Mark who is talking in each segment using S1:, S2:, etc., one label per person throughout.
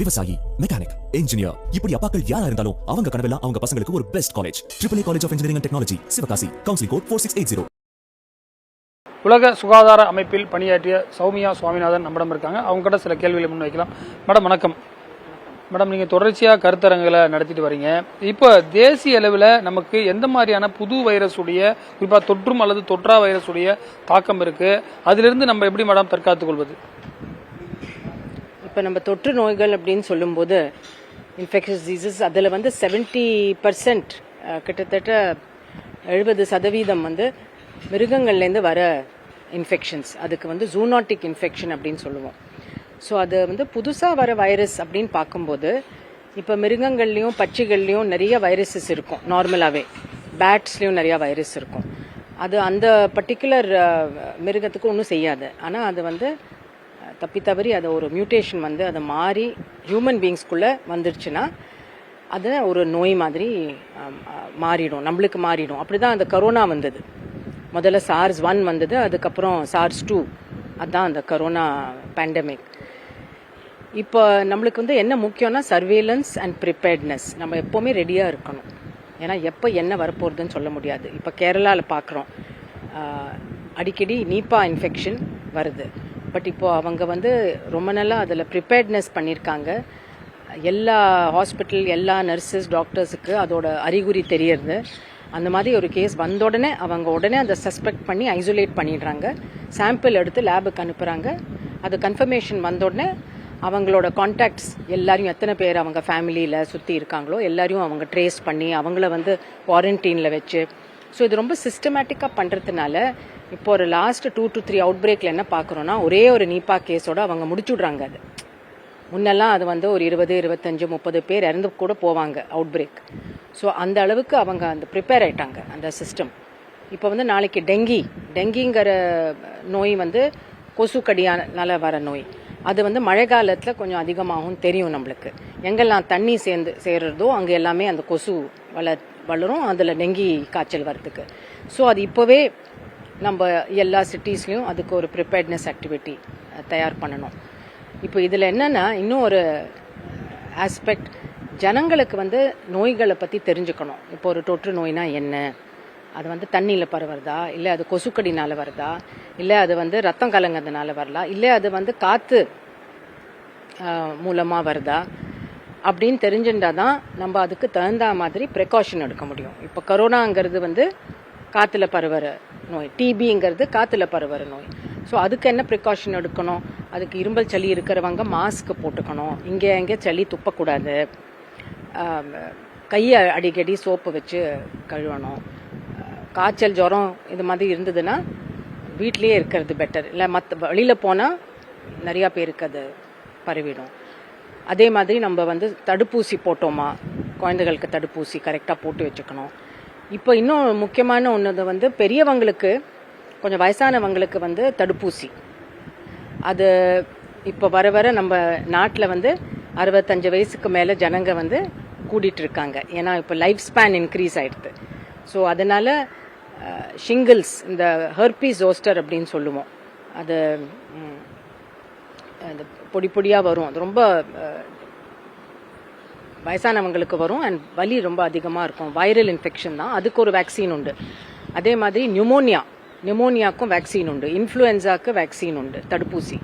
S1: விவசாயி, mechanic, engineer, இப்படி அப்பாக்கள் யாரா இருந்தாலும் அவங்க கனவெல்லாம் அவங்க பசங்களுக்கு ஒரு best college. AAA college of engineering and technology, Sivakasi. Counselling code 4680.
S2: உலக சுகாதார அமைப்பில் பணியாற்றிய சௌமியா சுவாமிநாதன் நம்மிடம் இருக்காங்க. அவங்க கிட்ட சில கேள்விகளை முன்வைக்கலாம். மேடம் வணக்கம். மேடம், நீங்கள் தொடர்ச்சியாக கருத்தரங்களை நடத்திட்டு வரீங்க. இப்போ தேசிய அளவில் நமக்கு எந்த மாதிரியான புது வைரஸுடைய, குறிப்பாக தொற்றும் அல்லது தொற்றா வைரஸுடைய தாக்கம் இருக்குது, அதிலிருந்து நம்ம எப்படி மேடம் தற்காத்துக் கொள்வது?
S3: இப்போ நம்ம தொற்று நோய்கள் அப்படின்னு சொல்லும்போது இன்ஃபெக்ஷஸ் டிசீசஸ் அதில் 70% கிட்டத்தட்ட 70% மிருகங்கள்லேருந்து வர இன்ஃபெக்ஷன்ஸ். அதுக்கு ஜூனாட்டிக் இன்ஃபெக்ஷன் அப்படின்னு சொல்லுவோம். ஸோ அது புதுசாக வர வைரஸ் அப்படின்னு பார்க்கும்போது இப்போ மிருகங்கள்லேயும் பட்சிகள்லேயும் நிறைய வைரஸஸ் இருக்கும். நார்மலாகவே பேட்ஸ்லேயும் நிறையா வைரஸ் இருக்கும். அது அந்த பர்டிகுலர் மிருகத்துக்கு ஒன்றும் செய்யாது. ஆனால் அது தப்பி தவறி அது ஒரு மியூட்டேஷன் அதை மாறி ஹியூமன் பீயிங்ஸ்குள்ளே வந்துருச்சுன்னா அது ஒரு நோய் மாதிரி மாறிடும், நம்மளுக்கு மாறிடும். அப்படி தான் அந்த கரோனா வந்தது. முதல்ல SARS-1 வந்தது, அதுக்கப்புறம் SARS-2, அதுதான் அந்த கரோனா பேண்டமிக். இப்போ நம்மளுக்கு என்ன முக்கியம்னா சர்வேலன்ஸ் அண்ட் ப்ரிப்பேர்ட்னஸ். நம்ம எப்போவுமே ரெடியாக இருக்கணும். ஏன்னா எப்போ என்ன வரப்போகிறதுன்னு சொல்ல முடியாது. இப்போ கேரளாவில் பார்க்குறோம், அடிக்கடி நீப்பா இன்ஃபெக்ஷன் வருது. பட் இப்போது அவங்க ரொம்ப நல்லா அதில் ப்ரிப்பேர்ட்னஸ் பண்ணியிருக்காங்க. எல்லா ஹாஸ்பிட்டல், எல்லா நர்சஸ், டாக்டர்ஸுக்கு அதோட அறிகுறி தெரியறது. அந்த மாதிரி ஒரு கேஸ் வந்த உடனே அவங்க உடனே அதை சஸ்பெக்ட் பண்ணி ஐசோலேட் பண்ணிடுறாங்க. சாம்பிள் எடுத்து லேபுக்கு அனுப்புகிறாங்க. அது கன்ஃபர்மேஷன் வந்த உடனே அவங்களோட கான்டாக்ட்ஸ் எல்லாரையும், எத்தனை பேர் அவங்க ஃபேமிலியில் சுற்றி இருக்காங்களோ எல்லாரையும் அவங்க ட்ரேஸ் பண்ணி அவங்கள குவாரண்டைனில் வச்சு. ஸோ இது ரொம்ப சிஸ்டமேட்டிக்காக பண்ணுறதுனால இப்போ ஒரு லாஸ்ட் 2 to 3 அவுட் பிரேக்கில் என்ன பார்க்குறோன்னா, ஒரே ஒரு நீப்பா கேஸோட அவங்க முடிச்சுட்றாங்க. அது முன்னெல்லாம் அது ஒரு 20, 25, 30 பேர் இறந்து கூட போவாங்க அவுட் பிரேக். ஸோ அந்த அளவுக்கு அவங்க ப்ரிப்பேர் ஆயிட்டாங்க அந்த சிஸ்டம். இப்போ நாளைக்கு டெங்கிங்கிற நோய் கொசு கடியால் வர நோய். அது மழை காலத்தில் கொஞ்சம் அதிகமாகவும் தெரியும் நம்மளுக்கு. எங்கெல்லாம் தண்ணி சேர்றதோ அங்கே எல்லாமே அந்த கொசு வளரும், அதில் டெங்கி காய்ச்சல் வரதுக்கு. ஸோ அது இப்போவே நம்ம எல்லா சிட்டிஸ்லையும் அதுக்கு ஒரு ப்ரிப்பேர்ட்னஸ் ஆக்டிவிட்டி தயார் பண்ணணும். இப்போ இதில் என்னென்னா, இன்னும் ஒரு ஆஸ்பெக்ட், ஜனங்களுக்கு நோய்களை பற்றி தெரிஞ்சுக்கணும். இப்போ ஒரு தொற்று நோய்னா என்ன, அது தண்ணியில் பரவுறதா, இல்லை அது கொசுக்கடினால் வருதா, இல்லை அது ரத்தம் கலங்கிறதுனால வரலாம், இல்லை அது காற்று மூலமாக வருதா அப்படின்னு தெரிஞ்சுட்டா தான் நம்ம அதுக்கு தகுந்த மாதிரி ப்ரிகாஷன் எடுக்க முடியும். இப்போ கரோனாங்கிறது காற்றுல பரவுற நோய், டிபிங்கிறது காற்றுல பரவுற நோய். ஸோ அதுக்கு என்ன ப்ரிகாஷன் எடுக்கணும்? அதுக்கு இரும்பல் சளி இருக்கிறவங்க மாஸ்க் போட்டுக்கணும், இங்கே சளி துப்பக்கூடாது, கையை அடிக்கடி சோப்பு வச்சு கழுவணும். காய்ச்சல், ஜுரம் இது மாதிரி இருந்ததுன்னா வீட்லேயே இருக்கிறது பெட்டர். இல்லை வெளியில் போனால் நிறையா பேருக்கு அது பரவிடும். அதே மாதிரி நம்ம தடுப்பூசி போட்டோமா, குழந்தைகளுக்கு தடுப்பூசி கரெக்டாக போட்டு வச்சுக்கணும். இப்போ இன்னும் முக்கியமான ஒன்று பெரியவங்களுக்கு, கொஞ்சம் வயசானவங்களுக்கு தடுப்பூசி. அது இப்போ வர வர நம்ம நாட்டில் 65 வயசுக்கு மேலே ஜனங்க கூடிட்டு இருக்காங்க. ஏன்னா இப்போ லைஃப் ஸ்பேன் இன்க்ரீஸ் ஆகிடுது. ஸோ அதனால் ஷிங்கிள்ஸ், இந்த ஹெர்பீஸ் ஜோஸ்டர் அப்படின்னு சொல்லுவோம், அது அந்த பொடி பொடியாக வரும். அது ரொம்ப வயசானவங்களுக்கு வரும் அண்ட் வலி ரொம்ப அதிகமாக இருக்கும். வைரல் இன்ஃபெக்ஷன் தான், அதுக்கு ஒரு வேக்சின் உண்டு. அதே மாதிரி நியூமோனியாக்கும் வேக்சின் உண்டு, இன்ஃப்ளூயன்ஸாக்கு வேக்சின் உண்டு, தடுப்பூசி.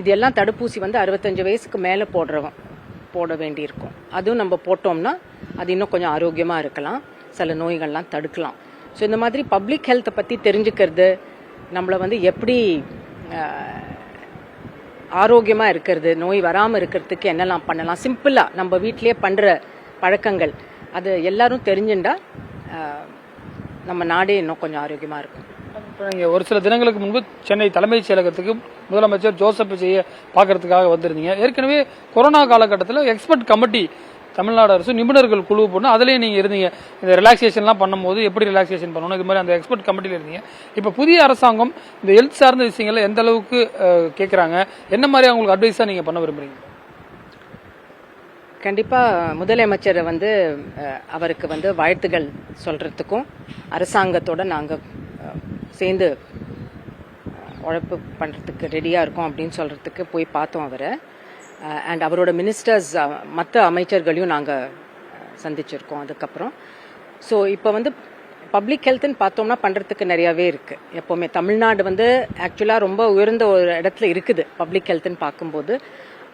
S3: இது எல்லாம் தடுப்பூசி 65 வயசுக்கு மேலே போட வேண்டியிருக்கும். அதுவும் நம்ம போட்டோம்னா அது இன்னும் கொஞ்சம் ஆரோக்கியமாக இருக்கலாம், சில நோய்கள்லாம் தடுக்கலாம். ஸோ இந்த மாதிரி பப்ளிக் ஹெல்த்தை பற்றி தெரிஞ்சுக்கிறது, நம்மளை எப்படி ஆரோக்கியமாக இருக்கிறது, நோய் வராமல் இருக்கிறதுக்கு என்னெல்லாம் பண்ணலாம், சிம்பிளாக நம்ம வீட்டிலே பண்ணுற பழக்கங்கள், அது எல்லாரும் தெரிஞ்சுட்டா நம்ம நாடே இன்னும் கொஞ்சம் ஆரோக்கியமாக இருக்கும்.
S2: இப்போ நீங்கள் ஒரு சில தினங்களுக்கு முன்பு சென்னை தலைமைச் செயலகத்துக்கு முதலமைச்சர் ஜோசப் விஜயை பார்க்கறதுக்காக வந்திருந்தீங்க. ஏற்கனவே கொரோனா காலகட்டத்தில் எக்ஸ்பர்ட் கமிட்டி தமிழ்நாடு அரசு நிபுணர்கள் குழு போட்டு அதுலேயே நீங்கள் இருந்தீங்க. இந்த ரிலாக்ஸேஷன்லாம் பண்ணும்போது எப்படி ரிலாக்ஸேஷன் பண்ணணும், இது மாதிரி அந்த எக்ஸ்பர்ட் கமிட்டியில் இருந்தீங்க. இப்போ புதிய அரசாங்கம் இந்த ஹெல்த் சார்ந்த விஷயங்களை எந்த அளவுக்கு கேட்குறாங்க, என்ன மாதிரி அவங்களுக்கு அட்வைஸாக நீங்கள் பண்ண விரும்புகிறீங்க?
S3: கண்டிப்பாக முதலமைச்சரை அவருக்கு வாழ்த்துகள் சொல்கிறதுக்கும், அரசாங்கத்தோட நாங்கள் சேர்ந்து உழைப்பு பண்ணுறதுக்கு ரெடியாக இருக்கோம் அப்படின்னு சொல்கிறதுக்கு போய் பார்த்தோம் அவரை. அண்ட் அவரோட மினிஸ்டர்ஸ் மற்ற அமைச்சர்களையும் நாங்கள் சந்திச்சிருக்கோம் அதுக்கப்புறம். ஸோ இப்போ வந்து பப்ளிக் ஹெல்த்னு பார்த்தோம்னா பண்ணுறதுக்கு நிறையாவே இருக்குது. எப்போவுமே தமிழ்நாடு வந்து ஆக்சுவலாக ரொம்ப உயர்ந்த ஒரு இடத்துல இருக்குது பப்ளிக் ஹெல்த்னு பார்க்கும்போது.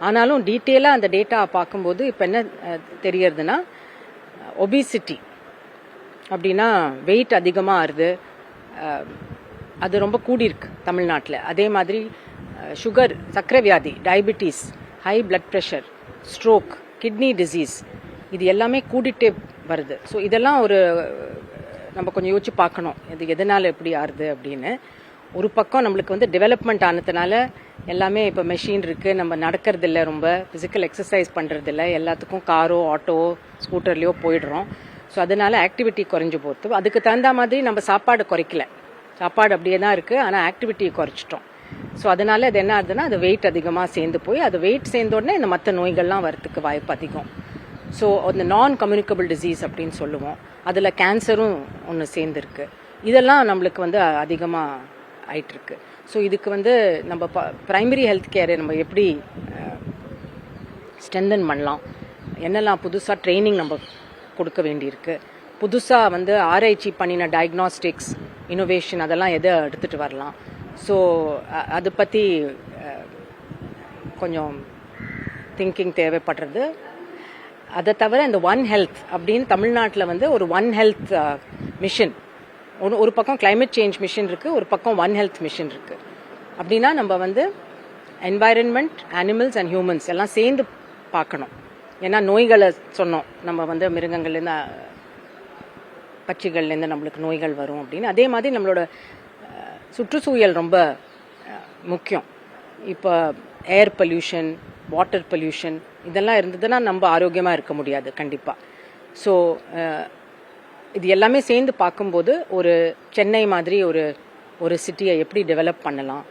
S3: ஆனாலும் டீட்டெயிலாக அந்த டேட்டா பார்க்கும்போது இப்போ என்ன தெரியறதுன்னா, ஒபிசிட்டி அப்படின்னா வெயிட் அதிகமாக ஆகுது, அது ரொம்ப கூடியிருக்கு தமிழ்நாட்டில். அதே மாதிரி சுகர், சர்க்கரை வியாதி, diabetes, high blood pressure, stroke, kidney disease, இது எல்லாமே கூடிட்டே வருது. ஸோ இதெல்லாம் ஒரு நம்ம கொஞ்சம் யோசிச்சு பார்க்கணும், இது எதனால் எப்படி ஆறுது அப்படின்னு. ஒரு பக்கம் நம்மளுக்கு வந்து டெவலப்மெண்ட் ஆனதுனால எல்லாமே இப்போ மெஷின் இருக்குது, நம்ம நடக்கிறதில்ல, ரொம்ப ஃபிசிக்கல் எக்ஸசைஸ் பண்ணுறதில்ல, எல்லாத்துக்கும் காரோ ஆட்டோவோ ஸ்கூட்டர்லேயோ போயிடுறோம். ஸோ அதனால ஆக்டிவிட்டி குறைஞ்சி போகுது. அதுக்கு தகுந்த மாதிரி நம்ம சாப்பாடு குறைக்கல, சாப்பாடு அப்படியே தான் இருக்குது, ஆனால் ஆக்டிவிட்டியை குறைச்சிட்டோம். ஸோ அதனால அது என்ன ஆகுதுன்னா, அது வெயிட் அதிகமாக சேர்ந்து போய், அது வெயிட் சேர்ந்த உடனே இந்த மற்ற நோய்கள்லாம் வரத்துக்கு வாய்ப்பு அதிகம். ஸோ அந்த நான் கம்யூனிகபிள் டிசீஸ் அப்படின்னு சொல்லுவோம், அதில் கேன்சரும் ஒன்று சேர்ந்துருக்கு. இதெல்லாம் நம்மளுக்கு வந்து அதிகமாக ஆயிட்டுருக்கு. ஸோ இதுக்கு வந்து நம்ம ப்ரைமரி ஹெல்த் கேரை நம்ம எப்படி ஸ்ட்ரென்தன் பண்ணலாம், என்னெல்லாம் புதுசாக ட்ரைனிங் நம்ம கொடுக்க வேண்டியிருக்கு, புதுசாக வந்து ஆராய்ச்சி பண்ணின டயக்னாஸ்டிக்ஸ், இனோவேஷன், அதெல்லாம் எதை எடுத்துகிட்டு வரலாம். ஸோ அதை பற்றி கொஞ்சம் திங்கிங் தேவைப்படுறது. அதை தவிர இந்த ஒன் ஹெல்த் அப்படின்னு தமிழ்நாட்டில் வந்து ஒரு ஒன் ஹெல்த் மிஷன், ஒரு பக்கம் கிளைமேட் சேஞ்ச் மிஷன் இருக்குது, ஒரு பக்கம் ஒன் ஹெல்த் மிஷன் இருக்குது. அப்படின்னா நம்ம வந்து என்வாயரன்மெண்ட், அனிமல்ஸ் அண்ட் ஹியூமன்ஸ் எல்லாம் சேர்ந்து பார்க்கணும். ஏன்னா நோய்களை சொன்னோம், நம்ம வந்து மிருகங்கள்லேருந்து பட்சிகள்லேருந்து நம்மளுக்கு நோய்கள் வரும் அப்படின்னு. அதே மாதிரி நம்மளோட சுற்றுச்சூழல் ரொம்ப முக்கியம். இப்போ ஏர் பொல்யூஷன், வாட்டர் பொல்யூஷன், இதெல்லாம் இருந்ததுன்னா நம்ம ஆரோக்கியமாக இருக்க முடியாது கண்டிப்பாக. ஸோ இது எல்லாமே சேர்ந்து பார்க்கும்போது ஒரு சென்னை மாதிரி ஒரு சிட்டியை எப்படி டெவலப் பண்ணலாம்,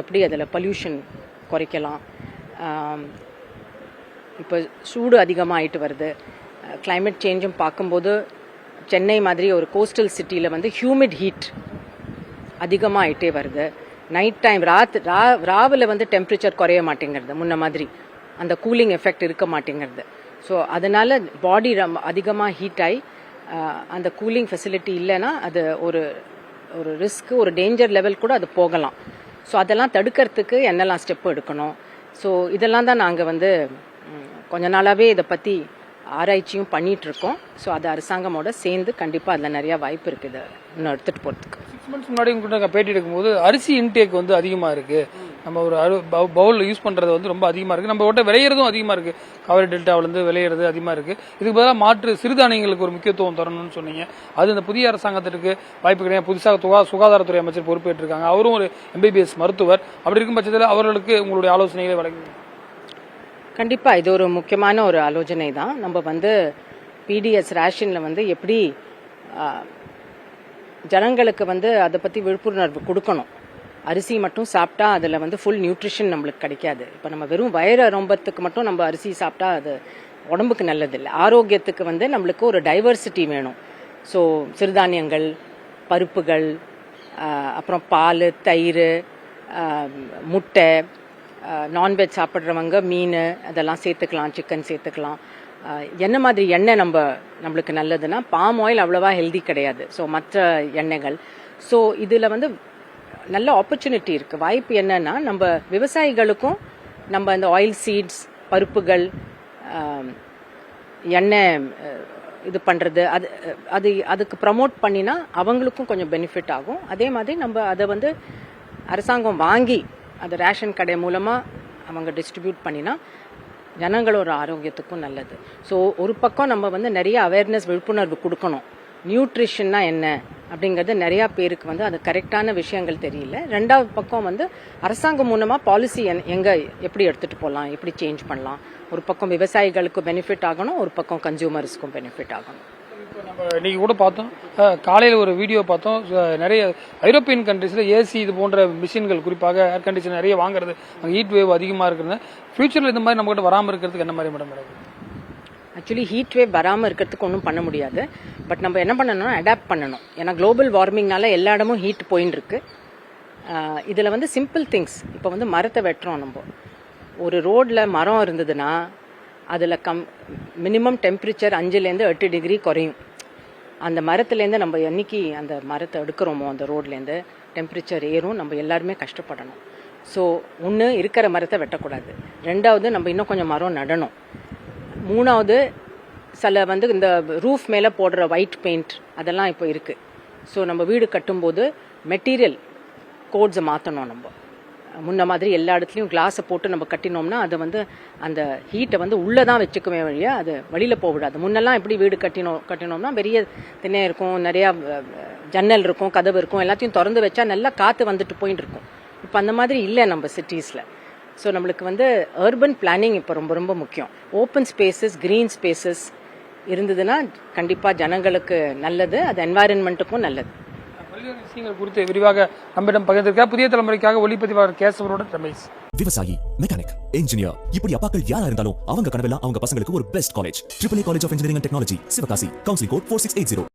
S3: எப்படி அதில் பொல்யூஷன் குறைக்கலாம். இப்போ சூடு அதிகமாக ஆகிட்டு வருது, கிளைமேட் சேஞ்சும் பார்க்கும்போது சென்னை மாதிரி ஒரு கோஸ்டல் சிட்டியில் வந்து ஹியூமிட் ஹீட் அதிகமாக ஆகிட்டே வருது. நைட் டைம் ராவில் வந்து டெம்பரேச்சர் குறைய மாட்டேங்கிறது, முன்ன மாதிரி அந்த கூலிங் எஃபெக்ட் இருக்க மாட்டேங்கிறது. ஸோ அதனால பாடி அதிகமாக ஹீட் ஆகி அந்த கூலிங் ஃபெசிலிட்டி இல்லைன்னா அது ஒரு ரிஸ்க், ஒரு டேஞ்சர் லெவல் கூட அது போகலாம். ஸோ அதெல்லாம் தடுக்கிறதுக்கு என்னெல்லாம் ஸ்டெப் எடுக்கணும். ஸோ இதெல்லாம் தான் நாங்கள் வந்து கொஞ்ச நாளாகவே இதை பற்றி ஆராய்ச்சியும் பண்ணிகிட்ருக்கோம். ஸோ அது அரசாங்கமோட சேர்ந்து கண்டிப்பாக அதில் நிறையா வாய்ப்பு இருக்குது இன்னும் எடுத்துகிட்டு போகிறதுக்கு.
S2: 6 months முன்னாடி உங்கள்கிட்ட பேட்டி எடுக்கும்போது அரிசி இன்டேக் வந்து அதிகமாக இருக்குது, நம்ம ஒரு பவுல் யூஸ் பண்ணுறது வந்து ரொம்ப அதிகமாக இருக்குது, நம்ம கிட்ட விளையிறதும் அதிகமாக இருக்குது, காவிரி டெல்டாவிலேருந்து விளையிறது அதிகமாக இருக்குது. இதுக்கு பதிலாக மாற்று சிறுதானியங்களுக்கு ஒரு முக்கியத்துவம் தரணும்னு சொன்னீங்க. அது இந்த புதிய அரசாங்கத்திற்கு வாய்ப்பு கிடையாது. புதுசாக சுகாதாரத்துறை அமைச்சர் பொறுப்பேற்றிருக்காங்க, அவரும் ஒரு MBBS மருத்துவர். அப்படி இருக்கும் பட்சத்தில் அவர்களுக்கு உங்களுடைய ஆலோசனைகளை வழங்குங்க.
S3: கண்டிப்பாக இது ஒரு முக்கியமான ஒரு ஆலோசனை தான். நம்ம வந்து PDS ரேஷனில் வந்து எப்படி ஜனங்களுக்கு வந்து அதை பற்றி விழிப்புணர்வு கொடுக்கணும். அரிசி மட்டும் சாப்பிட்டா அதில் வந்து ஃபுல் நியூட்ரிஷன் நம்மளுக்கு கிடைக்காது. இப்போ நம்ம வெறும் வயிறு ரொம்பத்துக்கு மட்டும் நம்ம அரிசி சாப்பிட்டா அது உடம்புக்கு நல்லதில்லை. ஆரோக்கியத்துக்கு வந்து நம்மளுக்கு ஒரு டைவர்சிட்டி வேணும். ஸோ சிறுதானியங்கள், பருப்புகள், அப்புறம் பால், தயிர், முட்டை, நான்வெஜ் சாப்பிட்றவங்க மீன் அதெல்லாம் சேர்த்துக்கலாம், சிக்கன் சேர்த்துக்கலாம். என்ன மாதிரி எண்ணெய் நம்மளுக்கு நல்லதுன்னா, பாம் ஆயில் அவ்வளோவா ஹெல்தி கிடையாது. ஸோ மற்ற எண்ணெய்கள். ஸோ இதில் வந்து நல்ல ஆப்பர்ச்சுனிட்டி இருக்குது. வாய்ப்பு என்னன்னா, நம்ம விவசாயிகளுக்கும் நம்ம இந்த ஆயில் சீட்ஸ், பருப்புகள், எண்ணெய் இது பண்ணுறது அதுக்கு ப்ரமோட் பண்ணினா அவங்களுக்கும் கொஞ்சம் பெனிஃபிட் ஆகும். அதே மாதிரி நம்ம அதை வந்து அரசாங்கம் வாங்கி அது ரேஷன் கடை மூலமாக அவங்க டிஸ்ட்ரிபியூட் பண்ணினா ஜனங்களோட ஆரோக்கியத்துக்கும் நல்லது. ஸோ ஒரு பக்கம் நம்ம வந்து நிறைய அவேர்னஸ், விழிப்புணர்வு கொடுக்கணும். நியூட்ரிஷன்னா என்ன அப்படிங்கிறது நிறையா பேருக்கு வந்து அது கரெக்டான விஷயங்கள் தெரியல. ரெண்டாவது பக்கம் வந்து அரசாங்கம் மூலமாக பாலிசி எப்படி எடுத்துகிட்டு போகலாம், எப்படி சேஞ்ச் பண்ணலாம். ஒரு பக்கம் விவசாயிகளுக்கும் பெனிஃபிட் ஆகணும், ஒரு பக்கம் கன்சியூமர்ஸ்க்கும் பெனிஃபிட் ஆகணும்.
S2: நம்ம இன்னைக்கு கூட பார்த்தோம், காலையில் ஒரு வீடியோ பார்த்தோம், நிறைய ஐரோப்பியன் கண்ட்ரீஸில் ஏசி இது போன்ற மிஷின்கள், குறிப்பாக ஏர் கண்டிஷன் நிறைய வாங்குறது, அங்கே ஹீட் வேவ் அதிகமாக இருக்கிறது. ஃபியூச்சரில் இந்த மாதிரி நம்மகிட்ட வராமல் இருக்கிறதுக்கு என்ன மாதிரி மேடம்?
S3: ஆக்சுவலி ஹீட் வேவ் வராமல் இருக்கிறதுக்கு ஒன்றும் பண்ண முடியாது. பட் நம்ம என்ன பண்ணணும்னா அடாப்ட் பண்ணணும். ஏன்னா குளோபல் வார்மிங்னால எல்லா இடமும் ஹீட் போயின்னு இருக்கு. இதில் வந்து சிம்பிள் திங்ஸ், இப்போ வந்து மரத்தை வெட்டுறோம், நம்ம ஒரு ரோட்ல மரம் இருந்ததுன்னா அதில் மினிமம் டெம்பரேச்சர் 5லேருந்து 8 டிகிரி குறையும். அந்த மரத்துலேருந்து நம்ம என்னைக்கு அந்த மரத்தை எடுக்கிறோமோ அந்த ரோட்லேருந்து டெம்பரேச்சர் ஏறும், நம்ம எல்லாருமே கஷ்டப்படணும். ஸோ ஒன்று இருக்கிற மரத்தை வெட்டக்கூடாது, 2வது நம்ம இன்னும் கொஞ்சம் மரம் நடணும், 3வது சில இந்த ரூஃப் மேலே போடுற ஒயிட் பெயிண்ட் அதெல்லாம் இப்போ இருக்குது. ஸோ நம்ம வீடு கட்டும்போது மெட்டீரியல் கோட்ஸை மாற்றணும். நம்ம முன்ன மாதிரி எல்லா இடத்துலையும் கிளாஸை போட்டு நம்ம கட்டினோம்னா அது அந்த ஹீட்டை உள்ளே தான் வச்சுக்குமே வழியா அது வெளியில் போகக்கூடாது. முன்னெல்லாம் எப்படி வீடு கட்டினோம்னா பெரிய திண்ணையாக இருக்கும், நிறையா ஜன்னல் இருக்கும், கதவு இருக்கும், எல்லாத்தையும் திறந்து வச்சா நல்லா காற்று வந்துட்டு போயிட்டு இருக்கும். இப்போ அந்த மாதிரி இல்லை நம்ம சிட்டிஸில். ஸோ நம்மளுக்கு அர்பன் பிளானிங் இப்போ ரொம்ப ரொம்ப முக்கியம். ஓப்பன் ஸ்பேசஸ், க்ரீன் ஸ்பேசஸ் இருந்ததுன்னா கண்டிப்பாக ஜனங்களுக்கு நல்லது, அது என்வாயரன்மெண்ட்டுக்கும் நல்லது.
S2: பல்வேறு விஷயங்கள் குறித்து விரிவாக நம்மிடம் பகிர்ந்திருக்கார் புதிய தலைமுறைக்காக ஒளிப்பதிவாளர் கேசவரோட ரமேஷ்.
S1: விவசாயி, மெக்கானிக், இன்ஜினியர், இப்படி அப்பாக்கள் யாரா இருந்தாலும் அவங்க கனவெல்லாம் அவங்க பசங்களுக்கு ஒரு best college. AAA college of engineering and technology, Sivakasi. Counselling code 4680.